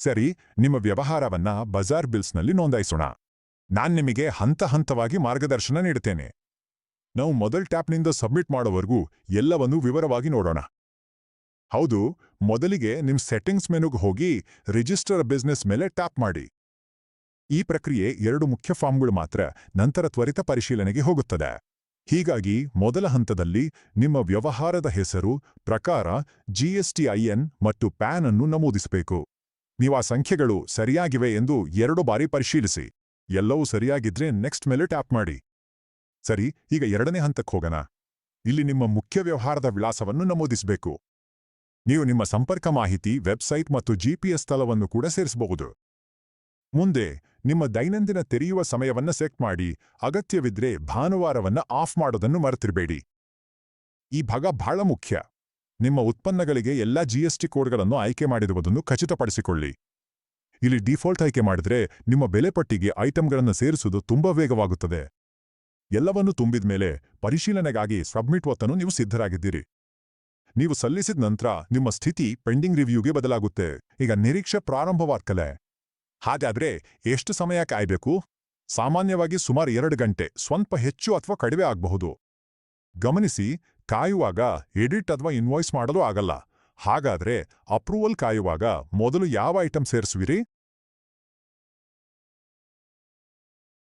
ಸರಿ, ನಿಮ್ಮ ವ್ಯವಹಾರವನ್ನ ಬಜಾರ್ ಬಿಲ್ಸ್ನಲ್ಲಿ ನೋಂದಾಯಿಸೋಣ. ನಾನ್ ನಿಮಗೆ ಹಂತ ಹಂತವಾಗಿ ಮಾರ್ಗದರ್ಶನ ನೀಡುತ್ತೇನೆ. ನಾವು ಮೊದಲ ಟ್ಯಾಪ್ನಿಂದ ಸಬ್ಮಿಟ್ ಮಾಡೋವರೆಗೂ ಎಲ್ಲವನ್ನೂ ವಿವರವಾಗಿ ನೋಡೋಣ. ಹೌದು, ಮೊದಲಿಗೆ ನಿಮ್ ಸೆಟ್ಟಿಂಗ್ಸ್ ಮೆನುಗೆ ಹೋಗಿ ರಿಜಿಸ್ಟರ್ ಬಿಸ್ನೆಸ್ ಮೇಲೆ ಟ್ಯಾಪ್ ಮಾಡಿ. ಈ ಪ್ರಕ್ರಿಯೆ 2 ಮುಖ್ಯ ಫಾರ್ಮ್ಗಳು ಮಾತ್ರ, ನಂತರ ತ್ವರಿತ ಪರಿಶೀಲನೆಗೆ ಹೋಗುತ್ತದೆ. ಹೀಗಾಗಿ ಮೊದಲ ಹಂತದಲ್ಲಿ ನಿಮ್ಮ ವ್ಯವಹಾರದ ಹೆಸರು, ಪ್ರಕಾರ, GSTIN ಮತ್ತು ಪ್ಯಾನ್ ಅನ್ನು ನಮೂದಿಸಬೇಕು. ನೀವು ಆ ಸಂಖ್ಯೆಗಳು ಸರಿಯಾಗಿವೆ ಎಂದು 2 ಬಾರಿ ಪರಿಶೀಲಿಸಿ. ಎಲ್ಲವೂ ಸರಿಯಾಗಿದ್ರೆ ನೆಕ್ಸ್ಟ್ ಮೇಲೆ ಟ್ಯಾಪ್ ಮಾಡಿ. ಸರಿ, ಈಗ 2ನೇ ಹಂತಕ್ಕೆ ಹೋಗೋಣ. ಇಲ್ಲಿ ನಿಮ್ಮ ಮುಖ್ಯ ವ್ಯವಹಾರದ ವಿಳಾಸವನ್ನು ನಮೂದಿಸಬೇಕು. ನೀವು ನಿಮ್ಮ ಸಂಪರ್ಕ ಮಾಹಿತಿ, ವೆಬ್ಸೈಟ್ ಮತ್ತು GPS ಸ್ಥಳವನ್ನು ಕೂಡ ಸೇರಿಸಬಹುದು. ಮುಂದೆ ನಿಮ್ಮ ದೈನಂದಿನ ತೆರೆಯುವ ಸಮಯವನ್ನ ಸೆಟ್ ಮಾಡಿ. ಅಗತ್ಯವಿದ್ರೆ ಭಾನುವಾರವನ್ನ ಆಫ್ ಮಾಡೋದನ್ನು ಮರೆತಿರಬೇಡಿ. ಈ ಭಾಗ ಬಹಳ ಮುಖ್ಯ. ನಿಮ್ಮ ಉತ್ಪನ್ನಗಳಿಗೆ ಎಲ್ಲಾ GST ಕೋಡ್ಗಳನ್ನು ಆಯ್ಕೆ ಮಾಡಿರುವುದನ್ನು ಖಚಿತಪಡಿಸಿಕೊಳ್ಳಿ. ಇಲ್ಲಿ ಡಿಫಾಲ್ಟ್ ಆಯ್ಕೆ ಮಾಡಿದ್ರೆ ನಿಮ್ಮ ಬೆಲೆ ಪಟ್ಟಿಗೆ ಐಟಂಗಳನ್ನು ಸೇರಿಸುವುದು ತುಂಬಾ ವೇಗವಾಗುತ್ತದೆ. ಎಲ್ಲವನ್ನೂ ತುಂಬಿದ ಮೇಲೆ ಪರಿಶೀಲನೆಗಾಗಿ ಸಬ್ಮಿಟ್ ಒತ್ತನ್ನು ನೀವು ಸಿದ್ಧರಾಗಿದ್ದೀರಿ. ನೀವು ಸಲ್ಲಿಸಿದ ನಂತರ ನಿಮ್ಮ ಸ್ಥಿತಿ ಪೆಂಡಿಂಗ್ ರಿವ್ಯೂಗೆ ಬದಲಾಗುತ್ತೆ. ಈಗ ನಿರೀಕ್ಷೆ ಪ್ರಾರಂಭವಾಗ್ತದೆ. ಹಾಗಾದ್ರೆ ಎಷ್ಟು ಸಮಯ ಕಾಯಬೇಕು? ಸಾಮಾನ್ಯವಾಗಿ ಸುಮಾರು 2 ಗಂಟೆ, ಸ್ವಲ್ಪ ಹೆಚ್ಚು ಅಥವಾ ಕಡಿಮೆ ಆಗಬಹುದು. ಗಮನಿಸಿ, ಕಾಯುವಾಗ ಎಡಿಟ್ ಅಥವಾ ಇನ್ವಾಯ್ಸ್ ಮಾಡಲು ಆಗಲ್ಲ. ಹಾಗಾದ್ರೆ ಅಪ್ರೂವಲ್ ಕಾಯುವಾಗ ಮೊದಲು ಯಾವ ಐಟಂ ಸೇರಿಸುವಿರಿ?